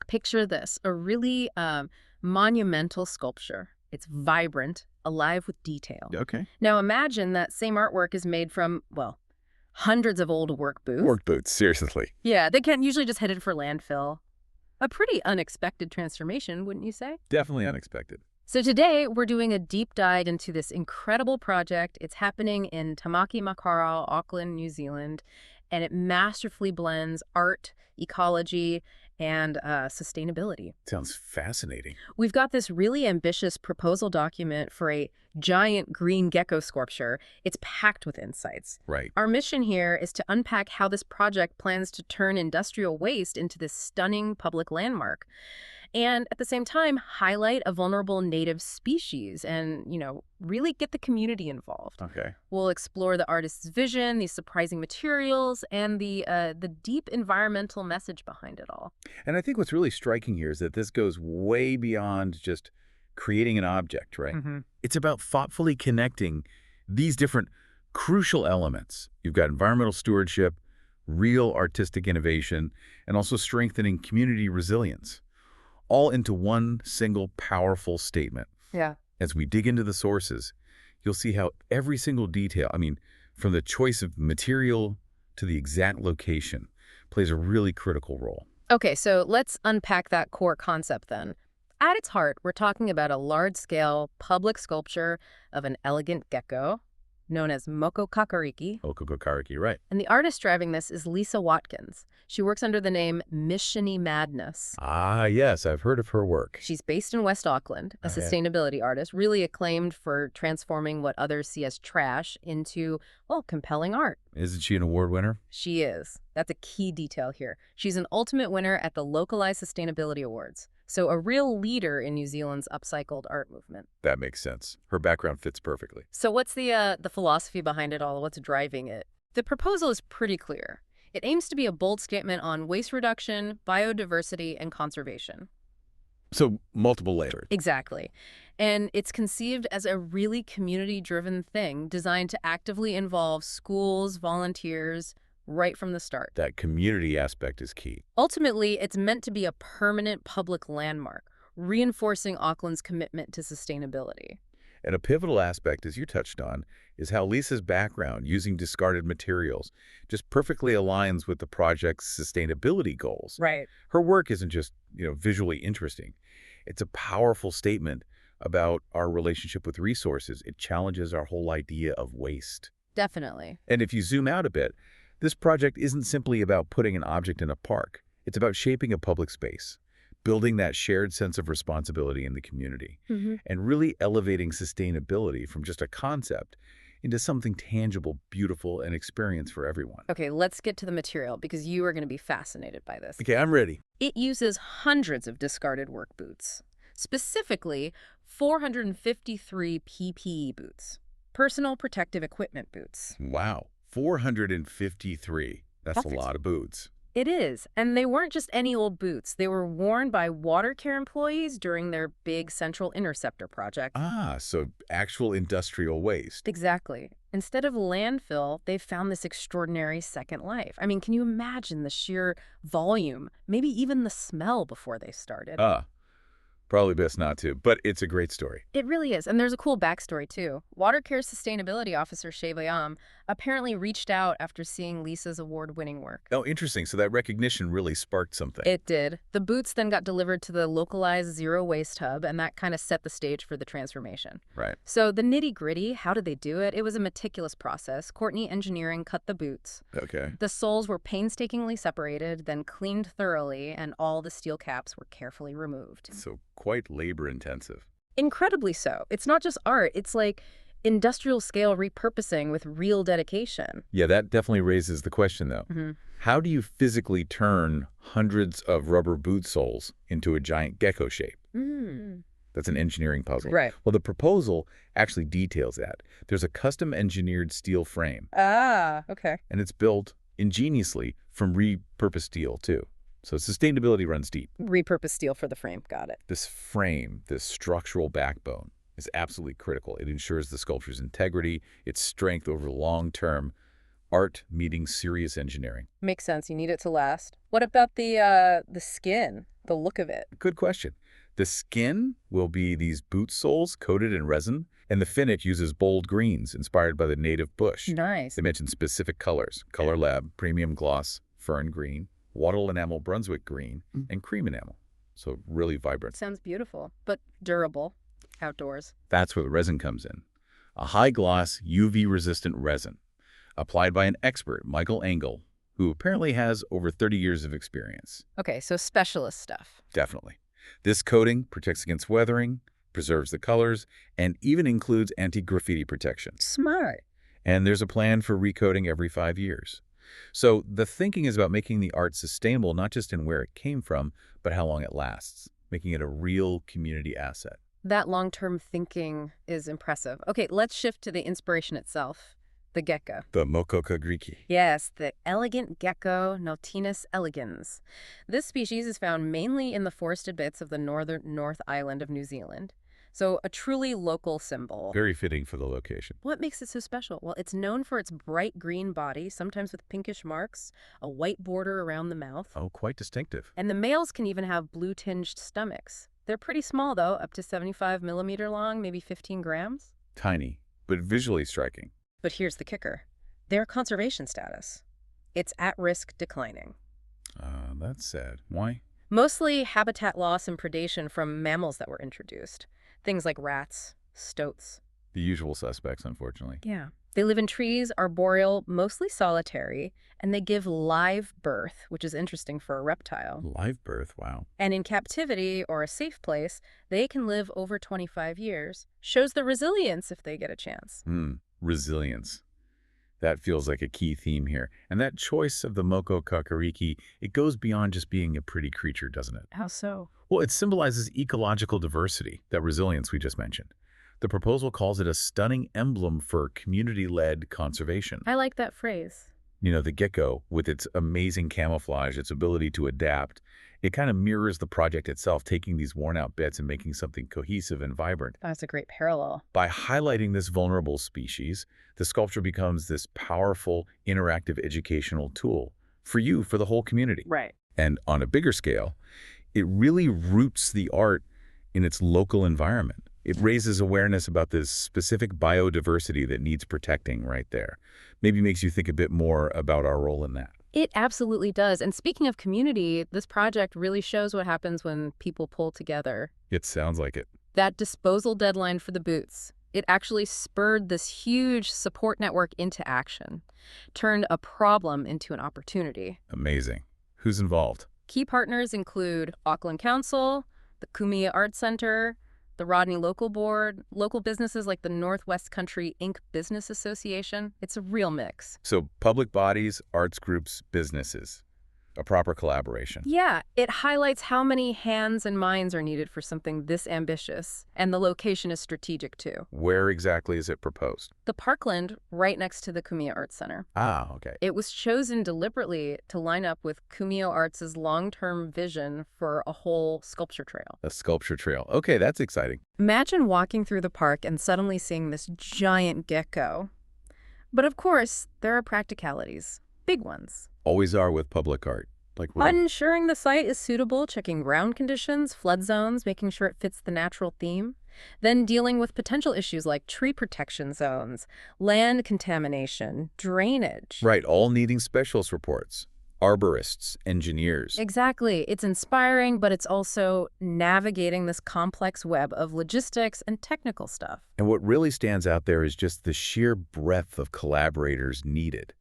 Picture this, a really monumental sculpture. It's vibrant, alive with detail. Okay. Now imagine that same artwork is made from, well, hundreds of old work booths. Work boots, seriously. Yeah, they can't usually just headed for landfill. A pretty unexpected transformation, wouldn't you say? Definitely unexpected. So today, we're doing a deep dive into this incredible project. It's happening in Tamaki Makaurau, Auckland, New Zealand, and it masterfully blends art, ecology, and sustainability. Sounds fascinating. We've got this really ambitious proposal document for a giant green gecko sculpture. It's packed with insights. Right. Our mission here is to unpack how this project plans to turn industrial waste into this stunning public landmark. And at the same time, highlight a vulnerable native species and, really get the community involved. Okay. We'll explore the artist's vision, these surprising materials, and the deep environmental message behind it all. And I think what's really striking here is that this goes way beyond just creating an object, right? Mm-hmm. It's about thoughtfully connecting these different crucial elements. You've got environmental stewardship, real artistic innovation, and also strengthening community resilience, all into one single powerful statement. Yeah. As we dig into the sources, you'll see how every single detail, from the choice of material to the exact location, plays a really critical role. Okay, so let's unpack that core concept then. At its heart, we're talking about a large-scale public sculpture of an elegant gecko known as Moko Kakariki. Okokokariki, right. And the artist driving this is Lisa Watkins. She works under the name Missiony Madness. Ah, yes, I've heard of her work. She's based in West Auckland, a Okay. sustainability artist, really acclaimed for transforming what others see as trash into, well, compelling art. Isn't she an award winner? She is. That's a key detail here. She's an ultimate winner at the Localized Sustainability Awards. So a real leader in New Zealand's upcycled art movement. That makes sense. Her background fits perfectly. So what's the philosophy behind it all? What's driving it? The proposal is pretty clear. It aims to be a bold statement on waste reduction, biodiversity, and conservation. So, multiple layers. Exactly. And it's conceived as a really community-driven thing designed to actively involve schools, volunteers, right from the start. That community aspect is key. Ultimately, it's meant to be a permanent public landmark, reinforcing Auckland's commitment to sustainability. And a pivotal aspect, as you touched on, is how Lisa's background using discarded materials just perfectly aligns with the project's sustainability goals. Right. Her work isn't just, visually interesting. It's a powerful statement about our relationship with resources. It challenges our whole idea of waste. Definitely. And if you zoom out a bit, this project isn't simply about putting an object in a park. It's about shaping a public space, building that shared sense of responsibility in the community, and really elevating sustainability from just a concept into something tangible, beautiful, and experience for everyone. Okay, let's get to the material because you are going to be fascinated by this. Okay, I'm ready. It uses hundreds of discarded work boots, specifically 453 PPE boots, personal protective equipment boots. Wow, 453. That's a lot of boots. It is. And they weren't just any old boots. They were worn by water care employees during their big Central Interceptor project. Ah, so actual industrial waste. Exactly. Instead of landfill, they've found this extraordinary second life. Can you imagine the sheer volume, maybe even the smell before they started? Probably best not to, but it's a great story. It really is. And there's a cool backstory, too. WaterCare's sustainability officer, Shevayam, apparently reached out after seeing Lisa's award-winning work. Oh, interesting. So that recognition really sparked something. It did. The boots then got delivered to the localized zero waste hub, and that kind of set the stage for the transformation. Right. So the nitty-gritty, how did they do it? It was a meticulous process. Courtney Engineering cut the boots. Okay. The soles were painstakingly separated, then cleaned thoroughly, and all the steel caps were carefully removed. So quite labor-intensive. Incredibly so. It's not just art. It's like industrial-scale repurposing with real dedication. Yeah, that definitely raises the question, though. How do you physically turn hundreds of rubber boot soles into a giant gecko shape? That's an engineering puzzle. Right. Well, the proposal actually details that. There's a custom-engineered steel frame. Ah, okay. And it's built ingeniously from repurposed steel, too. So sustainability runs deep. Repurposed steel for the frame. Got it. This frame, this structural backbone, is absolutely critical. It ensures the sculpture's integrity, its strength over the long term. Art meeting serious engineering. Makes sense. You need it to last. What about the skin? the look of it? Good question. The skin will be these boot soles coated in resin, and the finish uses bold greens inspired by the native bush. Nice. They mention specific colors: Color Lab, Premium Gloss, Fern Green, Wattle Enamel Brunswick Green, and Cream Enamel. So really vibrant. Sounds beautiful, but durable outdoors. That's where the resin comes in. A high-gloss, UV-resistant resin, applied by an expert, Michael Engel, who apparently has over 30 years of experience. Okay, so specialist stuff. Definitely. This coating protects against weathering, preserves the colors, and even includes anti-graffiti protection. Smart. And there's a plan for recoating every 5 years. So the thinking is about making the art sustainable, not just in where it came from, but how long it lasts, making it a real community asset. That long-term thinking is impressive. Okay, let's shift to the inspiration itself, the gecko. The Mokoka Griki. Yes, the elegant gecko, Nautinus elegans. This species is found mainly in the forested bits of the northern North Island of New Zealand. So a truly local symbol. Very fitting for the location. What makes it so special? Well, it's known for its bright green body, sometimes with pinkish marks, a white border around the mouth. Oh, quite distinctive. And the males can even have blue-tinged stomachs. They're pretty small, though, up to 75 millimeter long, maybe 15 grams. Tiny, but visually striking. But here's the kicker. Their conservation status. It's at risk declining. That's sad. Why? Mostly habitat loss and predation from mammals that were introduced. Things like rats, stoats. The usual suspects, unfortunately. Yeah. They live in trees, arboreal, mostly solitary, and they give live birth, which is interesting for a reptile. Live birth, wow. And in captivity or a safe place, they can live over 25 years. Shows the resilience if they get a chance. Resilience. That feels like a key theme here. And that choice of the Moko Kakariki, it goes beyond just being a pretty creature, doesn't it? How so? Well, it symbolizes ecological diversity, that resilience we just mentioned. The proposal calls it a stunning emblem for community-led conservation. I like that phrase. You know, the gecko, with its amazing camouflage, its ability to adapt, it kind of mirrors the project itself, taking these worn-out bits and making something cohesive and vibrant. That's a great parallel. By highlighting this vulnerable species, the sculpture becomes this powerful, interactive educational tool for the whole community. Right. And on a bigger scale, it really roots the art in its local environment. It raises awareness about this specific biodiversity that needs protecting right there. Maybe makes you think a bit more about our role in that. It absolutely does. And speaking of community, this project really shows what happens when people pull together. It sounds like it. That disposal deadline for the boots, it actually spurred this huge support network into action, turned a problem into an opportunity. Amazing. Who's involved? Key partners include Auckland Council, the Kumia Art Center, the Rodney Local Board, local businesses like the Northwest Country Inc. Business Association. It's a real mix. So public bodies, arts groups, businesses. A proper collaboration. Yeah, it highlights how many hands and minds are needed for something this ambitious. And the location is strategic, too. Where exactly is it proposed? The Parkland, right next to the Kumia Arts Center. Ah, okay. It was chosen deliberately to line up with Kumio Arts' long-term vision for a whole sculpture trail. A sculpture trail. Okay, that's exciting. Imagine walking through the park and suddenly seeing this giant gecko. But of course, there are practicalities. Big ones. Always are with public art. Like Ensuring the site is suitable, checking ground conditions, flood zones, making sure it fits the natural theme. Then dealing with potential issues like tree protection zones, land contamination, drainage. Right, all needing specialist reports. Arborists, engineers. Exactly. It's inspiring, but it's also navigating this complex web of logistics and technical stuff. And what really stands out there is just the sheer breadth of collaborators needed.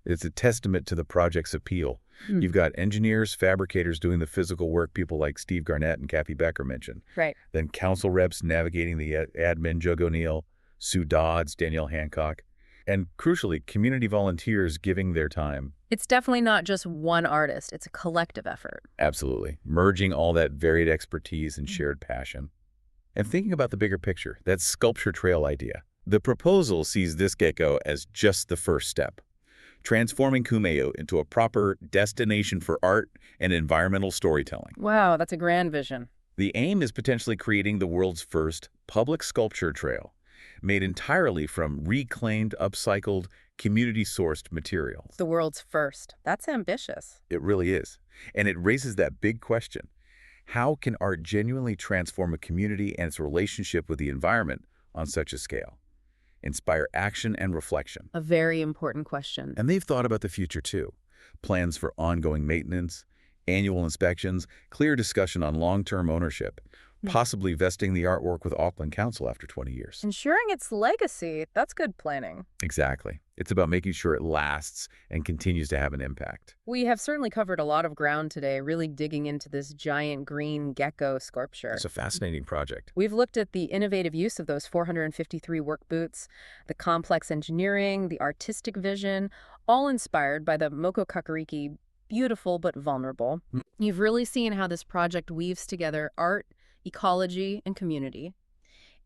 It's a testament to the project's appeal. You've got engineers, fabricators doing the physical work, people like Steve Garnett and Kathy Becker mentioned. Right. Then council reps navigating the admin, Jug O'Neill, Sue Dodds, Danielle Hancock. And crucially, community volunteers giving their time. It's definitely not just one artist. It's a collective effort. Absolutely. Merging all that varied expertise and shared passion. And thinking about the bigger picture, that sculpture trail idea. The proposal sees this gecko as just the first step, transforming Kumeyo into a proper destination for art and environmental storytelling. Wow, that's a grand vision. The aim is potentially creating the world's first public sculpture trail, made entirely from reclaimed, upcycled, community-sourced materials. The world's first. That's ambitious. It really is. And it raises that big question. How can art genuinely transform a community and its relationship with the environment on such a scale? Inspire action and reflection. A very important question. And they've thought about the future too. Plans for ongoing maintenance, annual inspections, clear discussion on long-term ownership, possibly vesting the artwork with Auckland Council after 20 years. Ensuring its legacy, that's good planning. Exactly. It's about making sure it lasts and continues to have an impact. We have certainly covered a lot of ground today, really digging into this giant green gecko sculpture. It's a fascinating project. We've looked at the innovative use of those 453 work boots, the complex engineering, the artistic vision, all inspired by the Moko Kakariki, beautiful but vulnerable. You've really seen how this project weaves together art, ecology, and community,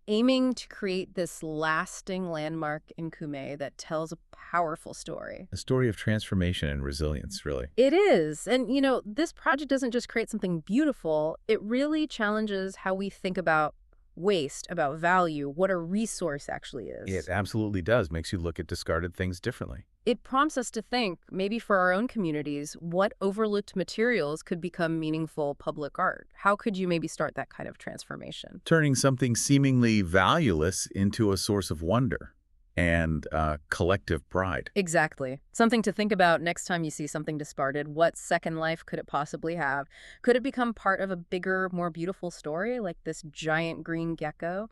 aiming to create this lasting landmark in Kume that tells a powerful story. A story of transformation and resilience, really. It is. And, this project doesn't just create something beautiful. It really challenges how we think about waste, about value, what a resource actually is. It absolutely does. Makes you look at discarded things differently. It prompts us to think, maybe for our own communities, what overlooked materials could become meaningful public art? How could you maybe start that kind of transformation? Turning something seemingly valueless into a source of wonder and collective pride. Exactly. Something to think about next time you see something discarded. What second life could it possibly have? Could it become part of a bigger, more beautiful story, like this giant green gecko?